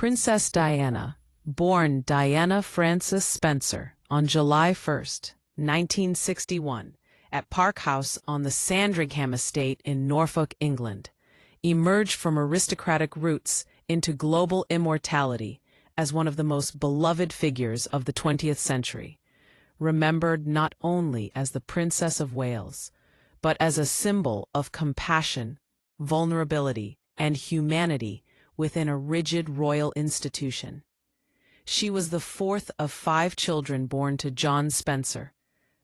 Princess Diana, born Diana Frances Spencer on July 1st, 1961, at Park House on the Sandringham estate in Norfolk, England, emerged from aristocratic roots into global immortality as one of the most beloved figures of the 20th century, remembered not only as the Princess of Wales, but as a symbol of compassion, vulnerability, and humanity within a rigid royal institution. She was the fourth of 5 children born to John Spencer,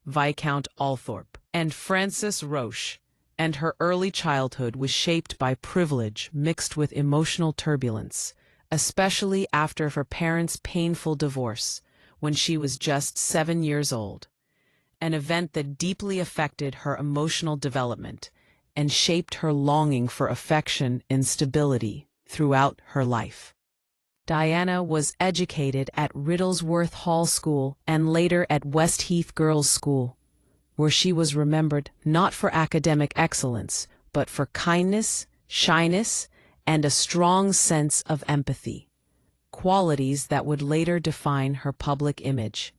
Viscount Althorp, and Frances Roche, and her early childhood was shaped by privilege mixed with emotional turbulence, especially after her parents' painful divorce when she was just 7 years old, an event that deeply affected her emotional development and shaped her longing for affection and stability throughout her life. Diana was educated at Riddlesworth Hall School and later at Westheath Girls' School, where she was remembered not for academic excellence, but for kindness, shyness, and a strong sense of empathy, qualities that would later define her public image.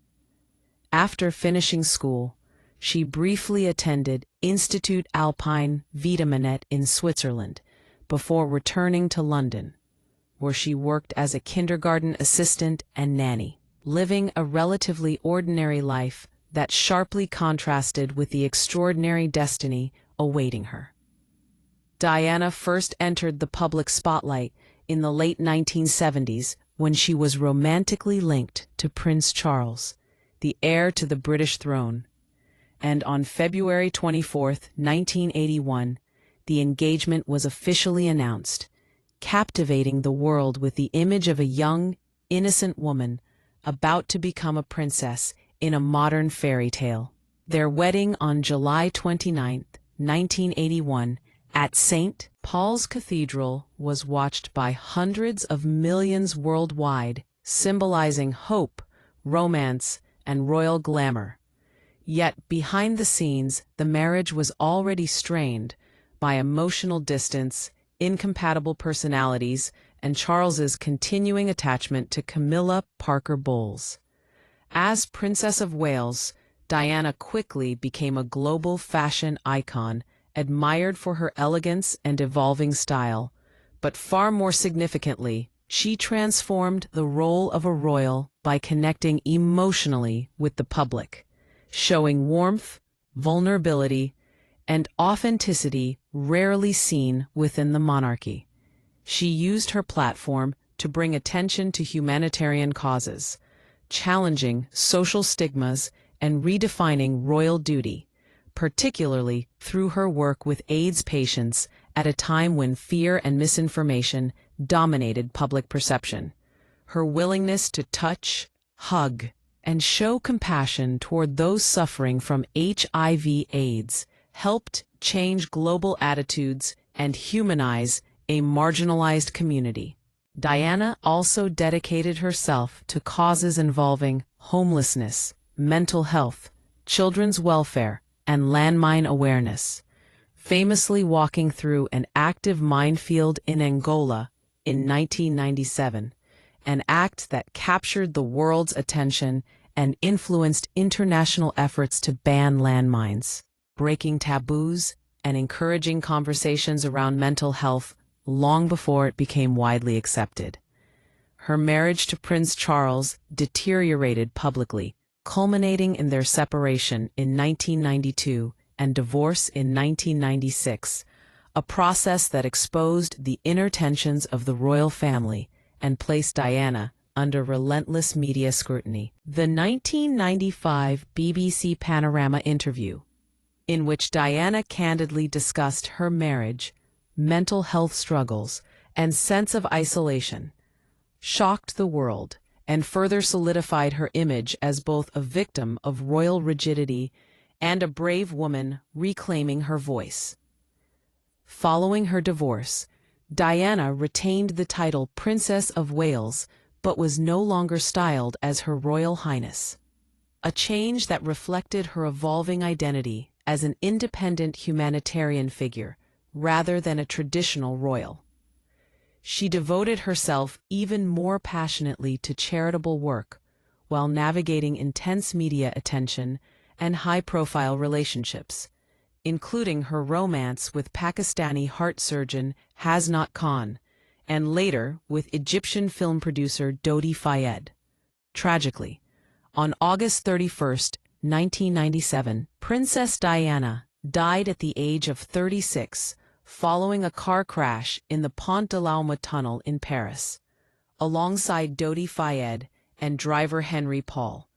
After finishing school, she briefly attended Institut Alpine Wiedemannet in Switzerland before returning to London, where she worked as a kindergarten assistant and nanny, living a relatively ordinary life that sharply contrasted with the extraordinary destiny awaiting her. Diana first entered the public spotlight in the late 1970s when she was romantically linked to Prince Charles, the heir to the British throne, and on February 24, 1981, the engagement was officially announced, captivating the world with the image of a young, innocent woman about to become a princess in a modern fairy tale. Their wedding on July 29, 1981, at St. Paul's Cathedral was watched by hundreds of millions worldwide, symbolizing hope, romance, and royal glamour. Yet behind the scenes, the marriage was already strained by emotional distance, incompatible personalities, and Charles's continuing attachment to Camilla Parker Bowles. As Princess of Wales, Diana quickly became a global fashion icon, admired for her elegance and evolving style, but far more significantly, she transformed the role of a royal by connecting emotionally with the public, showing warmth, vulnerability, and authenticity rarely seen within the monarchy. She used her platform to bring attention to humanitarian causes, challenging social stigmas and redefining royal duty, particularly through her work with AIDS patients at a time when fear and misinformation dominated public perception. Her willingness to touch, hug, and show compassion toward those suffering from HIV/AIDS helped change global attitudes and humanize a marginalized community. Diana also dedicated herself to causes involving homelessness, mental health, children's welfare, and landmine awareness, famously walking through an active minefield in Angola in 1997, an act that captured the world's attention and influenced international efforts to ban landmines, breaking taboos and encouraging conversations around mental health long before it became widely accepted. Her marriage to Prince Charles deteriorated publicly, culminating in their separation in 1992 and divorce in 1996, a process that exposed the inner tensions of the royal family and placed Diana under relentless media scrutiny. The 1995 BBC Panorama interview, in which Diana candidly discussed her marriage, mental health struggles, and sense of isolation, shocked the world and further solidified her image as both a victim of royal rigidity and a brave woman reclaiming her voice. Following her divorce, Diana retained the title Princess of Wales, but was no longer styled as Her Royal Highness, a change that reflected her evolving identity as an independent humanitarian figure rather than a traditional royal. she devoted herself even more passionately to charitable work, while navigating intense media attention and high-profile relationships, including her romance with Pakistani heart surgeon Hasnat Khan, and later with Egyptian film producer Dodi Fayed. Tragically, on August 31, 1997, Princess Diana died at the age of 36 following a car crash in the Pont de l'Alma tunnel in Paris, alongside Dodi Fayed and driver Henry Paul,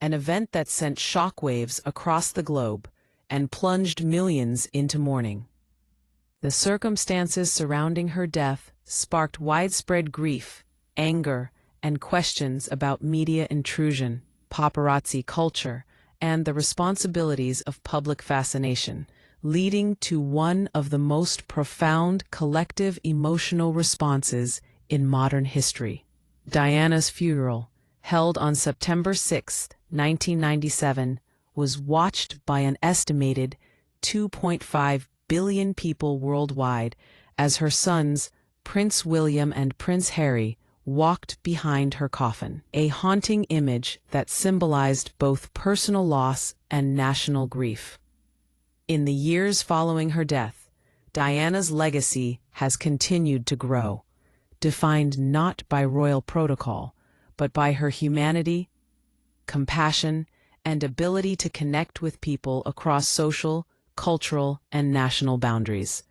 an event that sent shockwaves across the globe and plunged millions into mourning. The circumstances surrounding her death sparked widespread grief, anger, and questions about media intrusion, paparazzi culture, and the responsibilities of public fascination, leading to one of the most profound collective emotional responses in modern history. Diana's funeral, held on September 6, 1997, was watched by an estimated 2.5 billion people worldwide as her sons, Prince William and Prince Harry, walked behind her coffin, a haunting image that symbolized both personal loss and national grief. In the years following her death, Diana's legacy has continued to grow, defined not by royal protocol, but by her humanity, compassion, and ability to connect with people across social, cultural, and national boundaries.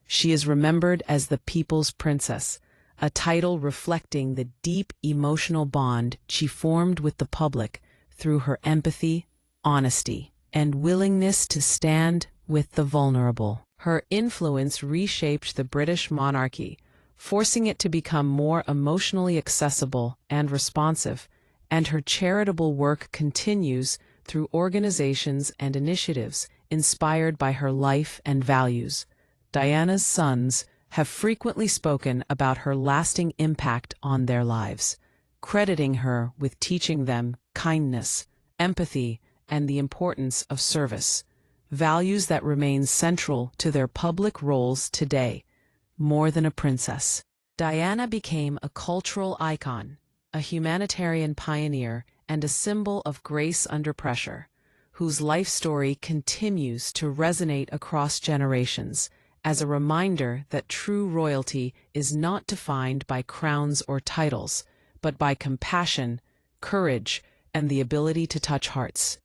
She is remembered as the People's Princess, a title reflecting the deep emotional bond she formed with the public through her empathy, honesty, and willingness to stand with the vulnerable. Her influence reshaped the British monarchy, forcing it to become more emotionally accessible and responsive, and her charitable work continues through organizations and initiatives inspired by her life and values. Diana's sons have frequently spoken about her lasting impact on their lives, crediting her with teaching them kindness, empathy, and the importance of service, values that remain central to their public roles today. More than a princess, Diana became a cultural icon, a humanitarian pioneer, and a symbol of grace under pressure, whose life story continues to resonate across generations as a reminder that true royalty is not defined by crowns or titles, but by compassion, courage, and the ability to touch hearts.